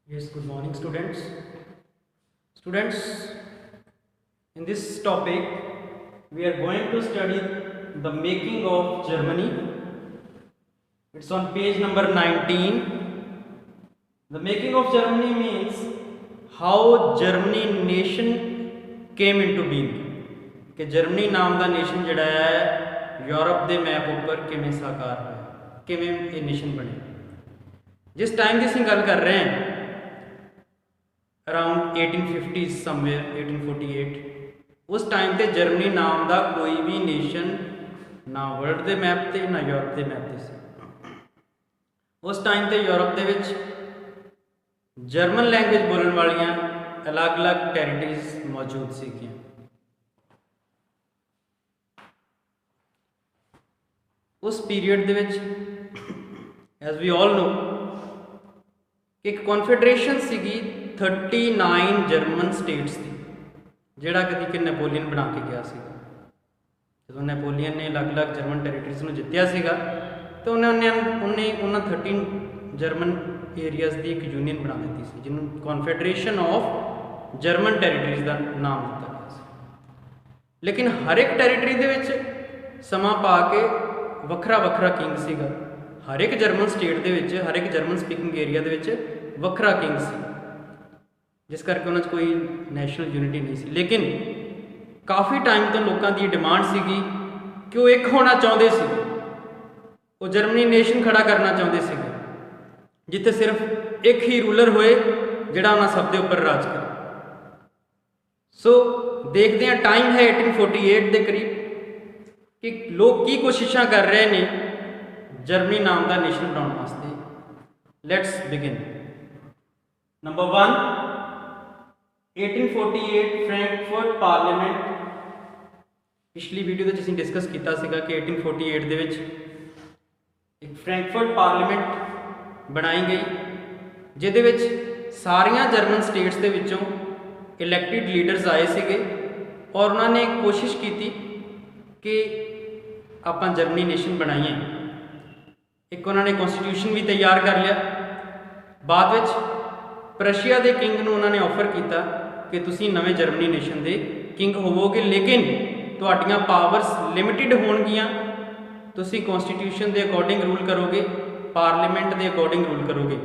Yes, good morning, students. Students, in this topic, we are going to study the making of Germany. It's on page number 19. The making of Germany means how Germany nation came into being. कि Germany नाम का nation जड़ा है Europe के map उपर किमें साकार होया, किमें ये नेशन बने। जिस टाइम की ਅਸੀਂ ਗੱਲ कर रहे हैं अराउंड 1850 समवेयर 1848, उस टाइम ते जर्मनी नाम का कोई भी नेशन ना वर्ल्ड के मैप ते ना यूरोप के मैप ते सी। उस टाइम ते यूरोप के विच जर्मन लैंग्वेज बोलने वालियां अलग अलग टैरिटरीज मौजूद सीगियां। उस पीरियड दे विच एज वी ऑल नो एक कॉन्फेडरेशन सीगी 39 जर्मन स्टेट्स की, जिहड़ा कदी कि नैपोलीयन बना के गया सीगा। जदों नैपोलीयन ने अलग अलग जर्मन टैरिटरीज नूं जित्तिया सीगा तो उन्हें 13 जर्मन एरियाज की एक यूनीयन बना दी सी, जिन्होंने कॉन्फेडरेशन ऑफ जर्मन टैरिटरीज का नाम दिता गया सी। लेकिन हर एक टैरिटरी दे विच समा पा के वखरा वखरा किंग सीगा। हर एक जर्मन स्टेट दे विच, हर एक जर्मन स्पीकिंग एरिया दे विच वखरा किंग सी, जिस करके उन्होंने कोई नैशनल यूनिटी नहीं सी। लेकिन काफ़ी टाइम तो लोगों की डिमांड सीगी कि वो एक होना चाहते सी, वो जर्मनी नेशन खड़ा करना चाहते थे जिथे सिर्फ एक ही रूलर होए जिहड़ा उन्होंने सब के उपर राज करे। सो देखते हैं टाइम है 1848 के करीब कि लोग की कोशिशां कर रहे हैं जर्मनी नाम का नेशन बनाने वास्ते। Let's begin. Number 1, 1848 Frankfurt parliament. पिछली वीडियो में डिस्कस किया सीगा कि 1848 दे विच एक फ्रैंकफर्ट पार्लीमेंट बनाई गई, जिहदे विच सारियां जर्मन स्टेट्स दे विचों इलैक्टिड लीडर्स आए सीगे और उन्होंने कोशिश की कि आपां जर्मनी नेशन बनाइए। एक उन्होंने कॉन्स्टिट्यूशन भी तैयार कर लिया। बाद विच प्रशिया के किंग नूं उन्होंने ऑफर किया कि तुसीं नवें जर्मनी नेशन के किंग होवोगे, लेकिन तुहाडीआं पावर्स लिमिटिड होणगीआं। तुसीं कॉन्स्टिट्यूशन के अकॉर्डिंग रूल करोगे, पार्लीमेंट के अकॉर्डिंग रूल करोगे।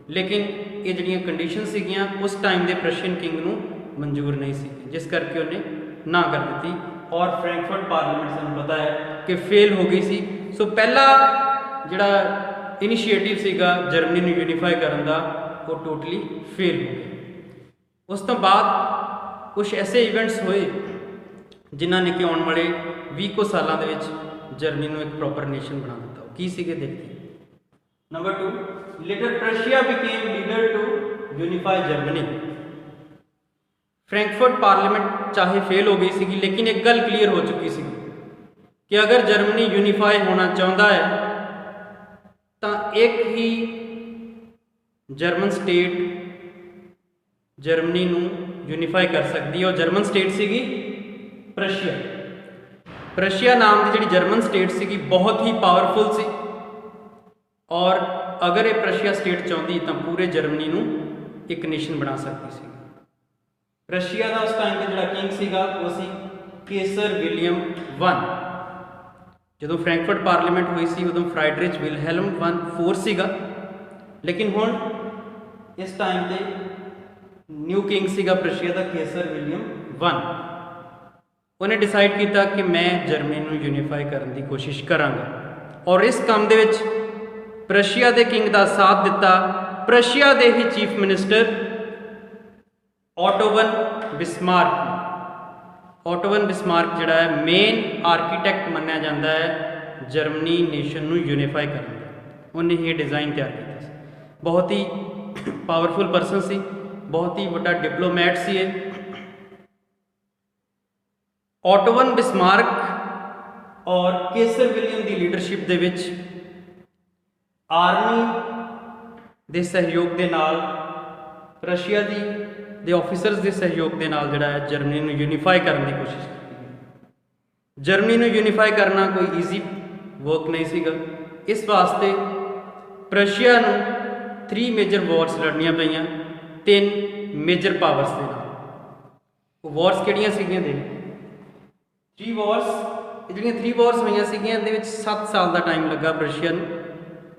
लेकिन ये जिहड़ियां कंडीशन सीगियां उस टाइम के प्रशियन किंग नूं मंजूर नहीं सी, जिस करके उन्हें ना कर दी और फ्रैंकफर्ट पार्लीमेंट सानूं पता है कि फेल हो गई सी। सो पहला जिहड़ा इनिशिएटिव सीगा जर्मनी नूं यूनीफाई करन दा वो टोटली फेल हो गया। उस तो बाद कुछ ऐसे इवेंट्स होए जिन्हां ने कि आने वाले 20 सालों के जर्मनी नूं एक प्रॉपर नेशन बना दिता। की सीगे देखते हैं। Number 2, later Prussia became leader to unify Germany. Frankfurt parliament चाहे फेल हो गई सी, लेकिन एक गल क्लीयर हो चुकी सी कि अगर जर्मनी यूनीफाई होना चाहता है तो एक ही जर्मन स्टेट जर्मनी नूं यूनीफाई कर सकती है और जर्मन स्टेट सीगी प्रशिया। प्रशिया नाम की जिहड़ी जर्मन स्टेट सीगी बहुत ही पावरफुल सी और अगर ये प्रशिया स्टेट चाहती तो पूरे जर्मनी नूं एक नेशन बना सकती सी। प्रशिया का उस टाइम का जिहड़ा किंग सीगा वो सी केसर विलियम I। जो फ्रैंकफर्ट पार्लीमेंट हुई सी उदों फ्राइडरिच विलहेल्म IV सीगा, लेकिन हुण इस टाइम पे न्यू किंग सीगा प्रशिया का केसर विलियम I। उन्हें डिसाइड किया कि मैं जर्मनी नूं यूनीफाई करने की कोशिश करांगा और इस काम दे विच प्रशिया के किंग का साथ दिता प्रशिया के ही chief minister Otto von Bismarck. Otto von Bismarck जिहड़ा है मेन आर्कीटैक्ट मन्निया जाता है जर्मनी नेशन नूं यूनीफाई करने का। उन्हें ही डिज़ाइन तैयार किया। बहुत ही पावरफुल परसन सी, बहुत ही बड़ा डिप्लोमैट सी। ऑटोवन बिस्मार्क और केसर विलियम की लीडरशिप दे विच आर्मी के सहयोग के नाल रशिया दे ऑफिसर्स के सहयोग के नाल जिहड़ा है जर्मनी नूं यूनीफाई करने की कोशिश की। जर्मनी नूं यूनीफाई करना कोई ईजी वर्क नहीं सीगा। इस वास्ते प्रशिया नूं 3 ਮੇਜਰ ਵਾਰਸ ਲੜਨੀਆਂ ਪਈਆਂ 3 ਮੇਜਰ ਪਾਵਰਸ ਦੇ ਨਾਲ। ਉਹ ਵਾਰਸ ਕਿਹੜੀਆਂ ਸੀਗੀਆਂ ਦੇ 3 ਵਾਰਸ, ਜਿਹੜੀਆਂ 3 ਵਾਰਸ ਹੋਈਆਂ ਸੀਗੀਆਂ ਇਹਦੇ ਵਿੱਚ 7 ਸਾਲ ਦਾ ਟਾਈਮ ਲੱਗਾ ਪ੍ਰਸ਼ੀਆ ਨੂੰ।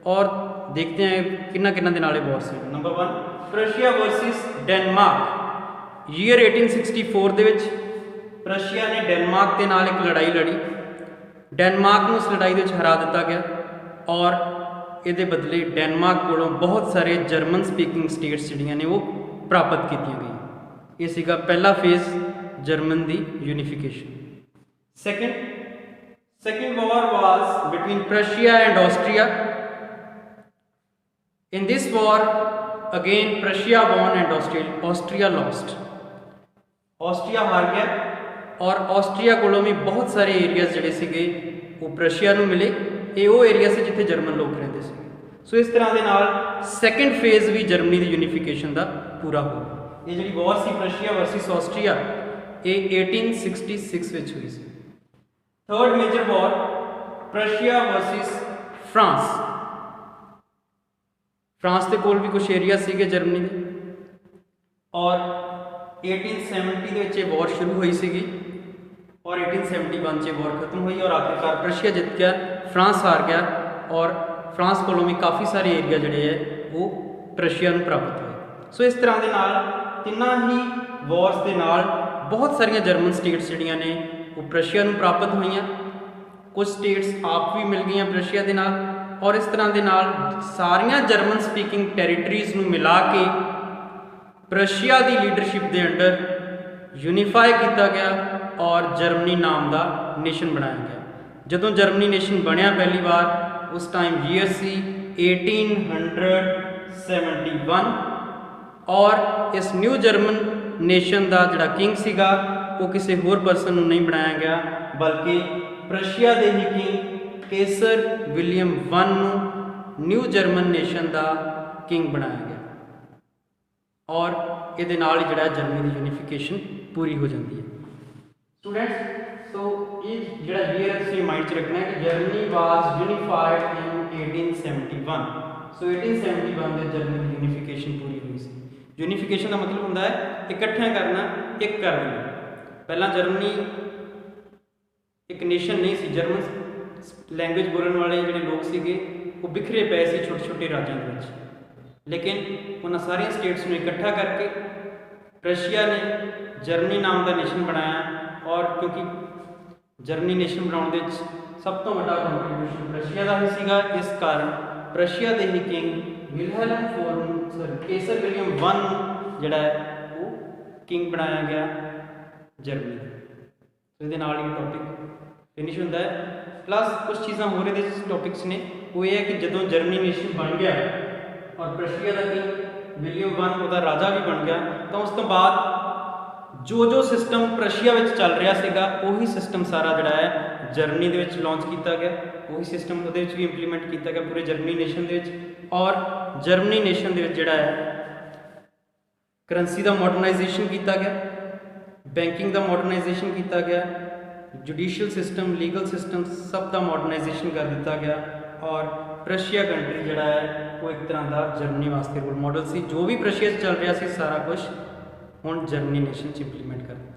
ਔਰ ਦੇਖਦੇ ਹਾਂ ਕਿੰਨਾ ਕਿੰਨਾ ਦੇ ਨਾਲ ਇਹ ਵਾਰ ਸੀ। Number 1 Prussia versus Denmark. Year 1864 ਦੇ ਵਿੱਚ ਪ੍ਰਸ਼ੀਆ ਨੇ ਡੈਨਮਾਰਕ ਦੇ ਨਾਲ ਇੱਕ ਲੜਾਈ ਲੜੀ। ਡੈਨਮਾਰਕ ਨੂੰ ਉਸ ਲੜਾਈ ਦੇ ਵਿੱਚ ਹਰਾ ਦਿੱਤਾ ਗਿਆ ਔਰ ਇਹਦੇ ਬਦਲੇ ਡੈਨਮਾਰਕ ਕੋਲੋਂ ਬਹੁਤ ਸਾਰੇ ਜਰਮਨ ਸਪੀਕਿੰਗ ਸਟੇਟਸ ਜਿਹੜੀਆਂ ਨੇ ਉਹ ਪ੍ਰਾਪਤ ਕੀਤੀਆਂ ਗਈਆਂ। ਇਹ ਸੀਗਾ ਪਹਿਲਾ phase German the unification. Second war was between Prussia and Austria. In this war, again Prussia won and Austria lost. Austria ਹਾਰ ਗਿਆ ਔਰ ਆਸਟਰੀਆ ਕੋਲੋਂ ਵੀ ਬਹੁਤ ਸਾਰੇ ਏਰੀਆਜ਼ ਜਿਹੜੇ ਸੀਗੇ ਉਹ ਪ੍ਰਸ਼ੀਆ ਨੂੰ ਮਿਲੇ। ਇਹ ਉਹ ਏਰੀਆ ਸੀ ਜਿੱਥੇ ਜਰਮਨ ਲੋਕ ਰਹਿੰਦੇ ਸੀ। ਸੋ ਇਸ ਤਰ੍ਹਾਂ ਦੇ ਨਾਲ ਸੈਕੰਡ ਫੇਜ਼ ਵੀ ਜਰਮਨੀ ਦੀ ਯੂਨੀਫਿਕੇਸ਼ਨ ਦਾ ਪੂਰਾ ਹੋ ਗਿਆ। ਇਹ ਜਿਹੜੀ ਵਾਰ ਸੀ ਪ੍ਰਸ਼ੀਆ ਵਰਸਸ ਆਸਟਰੀਆ ਇਹ 1866 ਵਿੱਚ ਹੋਈ ਸੀ। ਥਰਡ ਮੇਜਰ ਵਾਰ ਪ੍ਰਸ਼ੀਆ ਵਰਸਸ ਫਰਾਂਸ। ਫਰਾਂਸ ਦੇ ਕੋਲ ਵੀ ਕੁਝ ਏਰੀਆ ਸੀਗੇ ਜਰਮਨੀ ਦੇ ਔਰ 1870 ਦੇ ਵਿੱਚ ਇਹ ਵਾਰ ਸ਼ੁਰੂ ਹੋਈ ਸੀਗੀ ਔਰ 1871 'ਚ ਇਹ ਵਾਰ ਖਤਮ ਹੋਈ ਔਰ ਆਖਿਰਕਾਰ ਪ੍ਰਸ਼ੀਆ ਜਿੱਤ ਗਿਆ, ਫਰਾਂਸ ਹਾਰ ਗਿਆ ਔਰ ਫਰਾਂਸ ਕੋਲੋਂ ਵੀ ਕਾਫੀ ਸਾਰੇ ਏਰੀਆ ਜਿਹੜੇ ਹੈ ਉਹ ਪ੍ਰਸ਼ੀਆ ਨੂੰ ਪ੍ਰਾਪਤ ਹੋਏ। ਸੋ ਇਸ ਤਰ੍ਹਾਂ ਦੇ ਨਾਲ ਤਿੰਨਾਂ ਹੀ ਵਾਰਸ ਦੇ ਨਾਲ ਬਹੁਤ ਸਾਰੀਆਂ ਜਰਮਨ ਸਟੇਟਸ ਜਿਹੜੀਆਂ ਨੇ ਉਹ ਪ੍ਰਸ਼ੀਆ ਨੂੰ ਪ੍ਰਾਪਤ ਹੋਈਆਂ। ਕੁਝ ਸਟੇਟਸ ਆਪ ਵੀ ਮਿਲ ਗਈਆਂ ਪ੍ਰਸ਼ੀਆ ਦੇ ਨਾਲ ਔਰ ਇਸ ਤਰ੍ਹਾਂ ਦੇ ਨਾਲ ਸਾਰੀਆਂ ਜਰਮਨ ਸਪੀਕਿੰਗ ਟੈਰੀਟਰੀਜ਼ ਨੂੰ ਮਿਲਾ ਕੇ ਪ੍ਰਸ਼ੀਆ ਦੀ ਲੀਡਰਸ਼ਿਪ ਦੇ ਅੰਡਰ ਯੂਨੀਫਾਈ ਕੀਤਾ ਗਿਆ ਔਰ ਜਰਮਨੀ ਨਾਮ ਦਾ ਨੇਸ਼ਨ ਬਣਾਇਆ ਗਿਆ। ਜਦੋਂ ਜਰਮਨੀ ਨੇਸ਼ਨ ਬਣਿਆ ਪਹਿਲੀ ਵਾਰ ਉਸ ਟਾਈਮ ਈਅਰ ਸੀ 1871 ਔਰ ਇਸ ਨਿਊ ਜਰਮਨ ਨੇਸ਼ਨ ਦਾ ਜਿਹੜਾ ਕਿੰਗ ਸੀਗਾ ਉਹ ਕਿਸੇ ਹੋਰ ਪਰਸਨ ਨੂੰ ਨਹੀਂ ਬਣਾਇਆ ਗਿਆ ਬਲਕਿ ਪ੍ਰਸ਼ੀਆ ਦੇ ਹੀ ਕਿੰਗ ਕੇਸਰ ਵਿਲੀਅਮ I ਨੂੰ ਨਿਊ ਜਰਮਨ ਨੇਸ਼ਨ ਦਾ ਕਿੰਗ ਬਣਾਇਆ ਗਿਆ ਔਰ ਇਹਦੇ ਨਾਲ ਹੀ ਜਿਹੜਾ ਜਰਮਨੀ ਦੀ ਯੂਨੀਫਿਕੇਸ਼ਨ ਪੂਰੀ ਹੋ ਜਾਂਦੀ ਹੈ। ਸਟੂਡੈਂਟਸ ਸੋ ਇਹ ਜਿਹੜਾ ਈਅਰ ਤੁਸੀਂ ਮਾਈਂਡ 'ਚ ਰੱਖਣਾ ਹੈ ਕਿ ਜਰਮਨੀ ਵਾਸ ਯੂਨੀਫਾਈਡ ਇਨ 1871। ਸੋ 1871 ਦੇ ਜਰਮਨੀ ਦੀ ਯੂਨੀਫਿਕੇਸ਼ਨ ਪੂਰੀ ਹੋਈ ਸੀ। ਯੂਨੀਫਿਕੇਸ਼ਨ ਦਾ ਮਤਲਬ ਹੁੰਦਾ ਹੈ ਇਕੱਠਿਆਂ ਕਰਨਾ, ਇੱਕ ਕਰ ਦੇਣਾ। ਪਹਿਲਾਂ ਜਰਮਨੀ ਇੱਕ ਨੇਸ਼ਨ ਨਹੀਂ ਸੀ। ਜਰਮਨ ਲੈਂਗੁਏਜ ਬੋਲਣ ਵਾਲੇ ਜਿਹੜੇ ਲੋਕ ਸੀਗੇ ਉਹ ਬਿਖਰੇ ਪਏ ਸੀ ਛੋਟੇ ਛੋਟੇ ਰਾਜਾਂ ਦੇ ਵਿੱਚ, ਲੇਕਿਨ ਉਹਨਾਂ ਸਾਰੀਆਂ ਸਟੇਟਸ ਨੂੰ ਇਕੱਠਾ ਕਰਕੇ ਪ੍ਰਸ਼ੀਆ ਨੇ ਜਰਮਨੀ ਨਾਮ ਦਾ ਨੇਸ਼ਨ ਬਣਾਇਆ ਔਰ ਕਿਉਂਕਿ ਜਰਮਨੀ ਨੇਸ਼ਨ ਬਣਾਉਣ ਦੇ ਵਿੱਚ ਸਭ ਤੋਂ ਵੱਡਾ ਕੰਟਰੀਬਿਊਸ਼ਨ ਪ੍ਰਸ਼ੀਆ ਦਾ ਹੀ ਸੀਗਾ, ਇਸ ਕਾਰਨ ਪ੍ਰਸ਼ੀਆ ਦੇ ਹੀ ਕਿੰਗ ਕੇਸਰ ਵਿਲੀਅਮ I ਜਿਹੜਾ ਹੈ ਉਹ ਕਿੰਗ ਬਣਾਇਆ ਗਿਆ ਜਰਮਨੀ। ਇਹਦੇ ਨਾਲ ਹੀ ਟੌਪਿਕ ਫਿਨਿਸ਼ ਹੁੰਦਾ ਹੈ। ਪਲੱਸ ਕੁਝ ਚੀਜ਼ਾਂ ਹੋਰ ਇਹਦੇ ਟੌਪਿਕਸ ਨੇ, ਉਹ ਇਹ ਹੈ ਕਿ ਜਦੋਂ ਜਰਮਨੀ ਨੇਸ਼ਨ ਬਣ ਗਿਆ ਔਰ ਪ੍ਰਸ਼ੀਆ ਦਾ ਕਿੰਗ ਵਿਲੀਅਮ I ਉਹਦਾ ਰਾਜਾ ਵੀ ਬਣ ਗਿਆ ਤਾਂ ਉਸ ਤੋਂ ਬਾਅਦ ਜੋ ਸਿਸਟਮ ਪ੍ਰਸ਼ੀਆ ਵਿੱਚ ਚੱਲ ਰਿਹਾ ਸੀਗਾ ਉਹੀ ਸਿਸਟਮ ਸਾਰਾ ਜਿਹੜਾ ਹੈ ਜਰਮਨੀ ਦੇ ਵਿੱਚ ਲਾਂਚ ਕੀਤਾ ਗਿਆ। ਉਹੀ ਸਿਸਟਮ ਉਹਦੇ ਵਿੱਚ ਵੀ ਇੰਪਲੀਮੈਂਟ ਕੀਤਾ ਗਿਆ ਪੂਰੇ ਜਰਮਨੀ ਨੇਸ਼ਨ ਦੇ ਵਿੱਚ ਔਰ ਜਰਮਨੀ ਨੇਸ਼ਨ ਦੇ ਵਿੱਚ ਜਿਹੜਾ ਹੈ ਕਰੰਸੀ ਦਾ ਮਾਡਰਨਾਈਜੇਸ਼ਨ ਕੀਤਾ ਗਿਆ, ਬੈਂਕਿੰਗ ਦਾ ਮਾਡਰਨਾਈਜੇਸ਼ਨ ਕੀਤਾ ਗਿਆ, ਜੁਡੀਸ਼ੀਅਲ ਸਿਸਟਮ, ਲੀਗਲ ਸਿਸਟਮ ਸਭ ਦਾ ਮਾਡਰਨਾਈਜੇਸ਼ਨ ਕਰ ਦਿੱਤਾ ਗਿਆ ਔਰ ਪ੍ਰਸ਼ੀਆ ਕੰਟਰੀ ਜਿਹੜਾ ਹੈ ਉਹ ਇੱਕ ਤਰ੍ਹਾਂ ਦਾ ਜਰਮਨੀ ਵਾਸਤੇ ਰੋਲ ਮਾਡਲ ਸੀ। ਜੋ ਵੀ ਪ੍ਰਸ਼ੀਆ 'ਚ ਚੱਲ ਰਿਹਾ ਸੀ ਸਾਰਾ ਕੁਝ ਹੁਣ ਜਰਮਨੀ ਨੇਸ਼ਨ 'ਚ ਇੰਪਲੀਮੈਂਟ ਕਰ ਦਿੱਤਾ।